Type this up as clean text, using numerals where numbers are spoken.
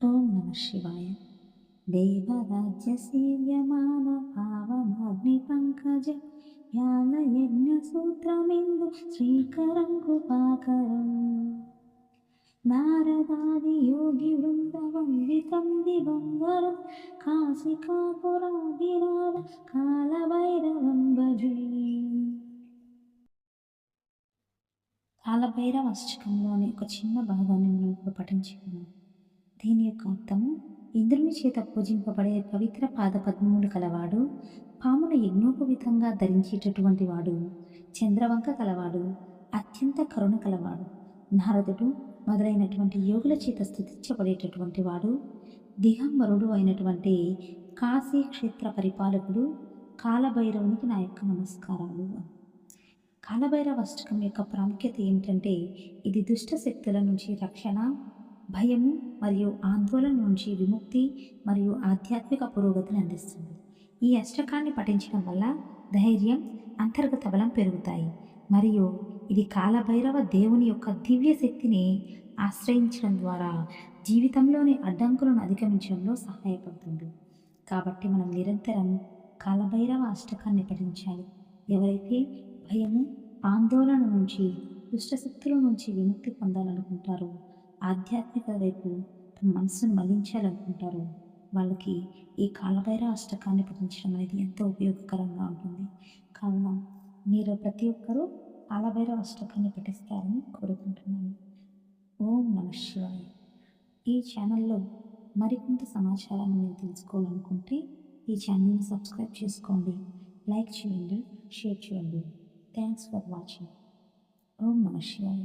ఓం నమ శివాయ. దేవరాజ్య సేవ్యమాన పావనాగ్ని పంకజ జ్ఞాన యజ్ఞ సూత్రమిందు శ్రీకరం కృపాకరం నారదాది యోగి వృందవందితం దివంగరం కాశికాపురాదినాద కాలభైరవం భజే. కాలభైరవ అష్టకంలోని ఒక చిన్న భాగాన్ని మనం ఇప్పుడు పఠించుకున్నాం. దీని యొక్క అర్థము, ఇంద్రుని చేత పూజింపబడే పవిత్ర పాదపద్మములు కలవాడు, పామును యజ్ఞోపవితంగా ధరించేటటువంటి వాడు, చంద్రవంక కలవాడు, అత్యంత కరుణ కలవాడు, నారదుడు మొదలైనటువంటి యోగుల చేత స్తుతించబడేటటువంటి వాడు, దిగంబరుడు అయినటువంటి కాశీ క్షేత్ర పరిపాలకుడు కాలభైరవునికి నా యొక్క నమస్కారాలు. కాలభైరవ అష్టకం యొక్క ప్రాముఖ్యత ఏమిటంటే, ఇది దుష్ట శక్తుల నుంచి రక్షణ, భయము మరియు ఆందోళన నుంచి విముక్తి మరియు ఆధ్యాత్మిక పురోగతిని అందిస్తుంది. ఈ అష్టకాన్ని పఠించడం వల్ల ధైర్యం, అంతర్గత బలం పెరుగుతాయి మరియు ఇది కాలభైరవ దేవుని యొక్క దివ్య శక్తిని ఆశ్రయించడం ద్వారా జీవితంలోని అడ్డంకులను అధిగమించడంలో సహాయపడుతుంది. కాబట్టి మనం నిరంతరం కాలభైరవ అష్టకాన్ని పఠించాలి. ఎవరైతే భయము, ఆందోళన నుంచి, దుష్టశక్తుల నుంచి విముక్తి పొందాలనుకుంటారో, ఆధ్యాత్మిక వైపు తమ మనసును మళ్లించాలనుకుంటారో, వాళ్ళకి ఈ కాలభైరవ అష్టకాన్ని పఠించడం అనేది ఎంతో ఉపయోగకరంగా ఉంటుంది. కావున మీరు ప్రతి ఒక్కరూ కాలభైరవ అష్టకాన్ని పఠిస్తారని కోరుకుంటున్నాను. ఓం నమ శివాయ. ఈ ఛానల్లో మరికొంత సమాచారాన్ని మీరు తెలుసుకోవాలనుకుంటే ఈ ఛానల్ని సబ్స్క్రైబ్ చేసుకోండి, లైక్ చేయండి, షేర్ చేయండి. Thanks for watching. ఓం నమ శివాయ.